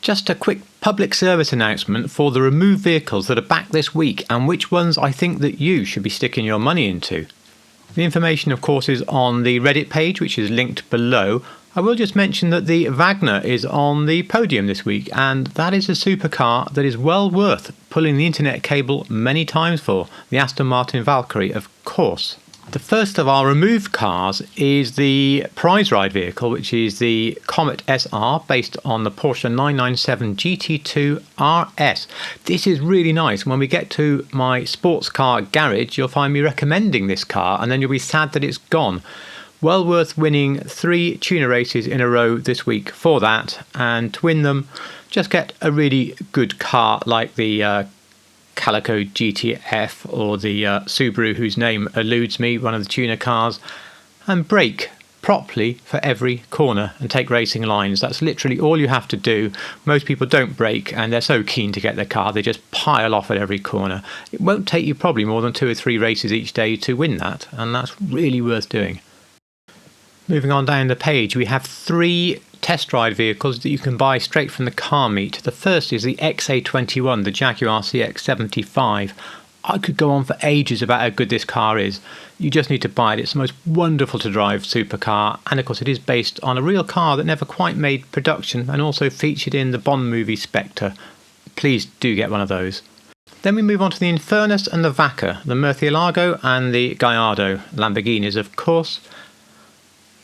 Just a quick public service announcement for the removed vehicles that are back this week and which ones I think that you should be sticking your money into. The information, of course, is on the Reddit page, which is linked below. I will just mention that the Wagner is on the podium this week, and that is a supercar that is well worth pulling the internet cable many times for, the Aston Martin Valkyrie, of course. The first of our removed cars is the prize ride vehicle, which is the Comet SR, based on the Porsche 997 GT2 RS. This is really nice. When we get to my sports car garage, you'll find me recommending this car, and then you'll be sad that it's gone. Well worth winning 3 tuner races in a row this week for that, and to win them, just get a really good car like the Calico GTF or the Subaru, whose name eludes me, one of the tuner cars, and brake properly for every corner and take racing lines. That's literally all you have to do. Most people don't brake and they're so keen to get their car, they just pile off at every corner. It won't take you probably more than 2 or 3 races each day to win that, and that's really worth doing. Moving on down the page, we have 3 test ride vehicles that you can buy straight from the car meet. The first is the XA21, the Jaguar CX-75. I could go on for ages about how good this car is. You just need to buy it. It's the most wonderful to drive supercar, and of course it is based on a real car that never quite made production and also featured in the Bond movie Spectre. Please do get one of those. Then we move on to the Infernus and the Vaca, the Murcielago and the Gallardo, Lamborghinis of course.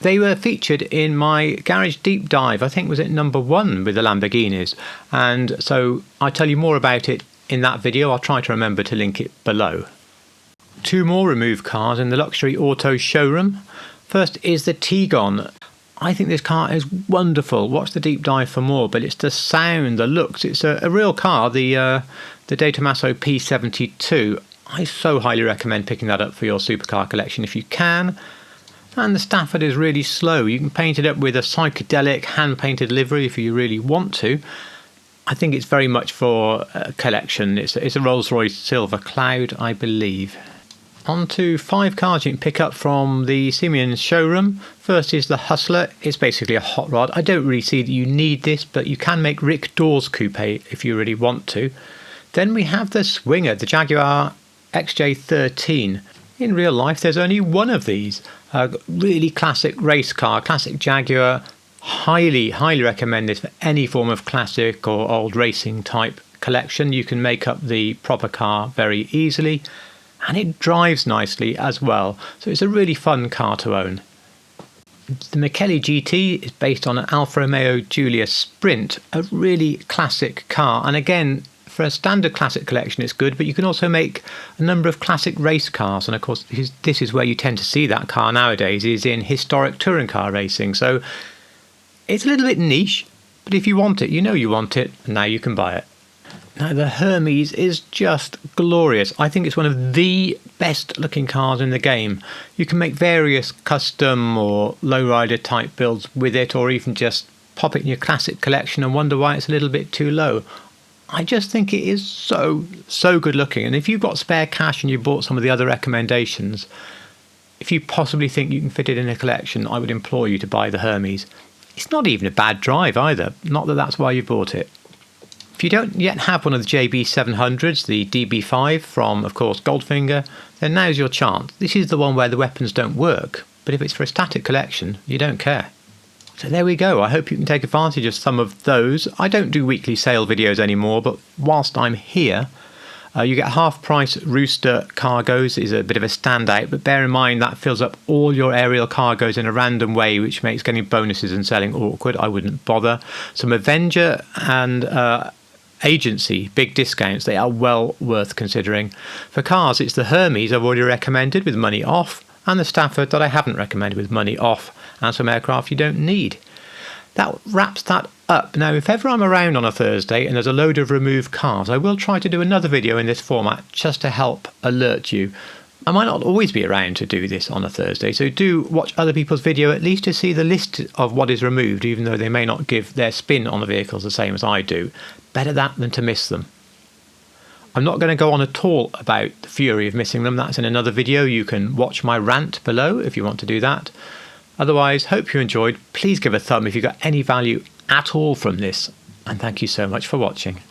They were featured in my garage deep dive, I think was it number 1 with the Lamborghinis, and so I'll tell you more about it in that video. I'll try to remember to link it below. 2 more removed cars in the luxury auto showroom. First is the Tigon. I think this car is wonderful. Watch the deep dive for more, but it's the sound, the looks. It's a real car, the De Tomaso P72. I so highly recommend picking that up for your supercar collection if you can. And the Stafford is really slow. You can paint it up with a psychedelic hand-painted livery if you really want to. I think it's very much for a collection. It's a Rolls-Royce Silver Cloud, I believe. On to 5 cars you can pick up from the Simeon's showroom. First is the Hustler. It's basically a hot rod. I don't really see that you need this, but you can make Rick Dawes coupe if you really want to. Then we have the Swinger, the Jaguar XJ13. In real life, there's only one of these. A really classic race car, classic Jaguar. Highly recommend this for any form of classic or old racing type collection. You can make up the proper car very easily, and it drives nicely as well. So it's a really fun car to own. The Michele GT is based on an Alfa Romeo Giulia Sprint, a really classic car, and again, for a standard classic collection it's good, but you can also make a number of classic race cars, and of course this is where you tend to see that car nowadays, is in historic touring car racing. So it's a little bit niche, but if you want it, you know you want it, and now you can buy it. Now the Hermes is just glorious. I think it's one of the best looking cars in the game. You can make various custom or lowrider type builds with it, or even just pop it in your classic collection and wonder why it's a little bit too low. I just think it is so good looking, and if you've got spare cash and you bought some of the other recommendations, if you possibly think you can fit it in a collection, I would implore you to buy the Hermes. It's not even a bad drive either, not that that's why you bought it. If you don't yet have one of the JB700s, the DB5 from, of course, Goldfinger, then now's your chance. This is the one where the weapons don't work, but if it's for a static collection, you don't care. So there we go. I hope you can take advantage of some of those. I don't do weekly sale videos anymore, but whilst I'm here, you get half price Rooster cargoes. Is a bit of a standout, but bear in mind that fills up all your aerial cargoes in a random way, which makes getting bonuses and selling awkward. I wouldn't bother. Some Avenger and Agency, big discounts. They are well worth considering. For cars, it's the Hermes I've already recommended with money off, and the Stafford that I haven't recommended with money off, and some aircraft you don't need. That wraps that up. Now, if ever I'm around on a Thursday and there's a load of removed cars, I will try to do another video in this format just to help alert you. I might not always be around to do this on a Thursday, so do watch other people's video at least to see the list of what is removed, even though they may not give their spin on the vehicles the same as I do. Better that than to miss them. I'm not going to go on at all about the fury of missing them. That's in another video. You can watch my rant below if you want to do that. Otherwise, hope you enjoyed. Please give a thumb if you got any value at all from this. and thank you so much for watching.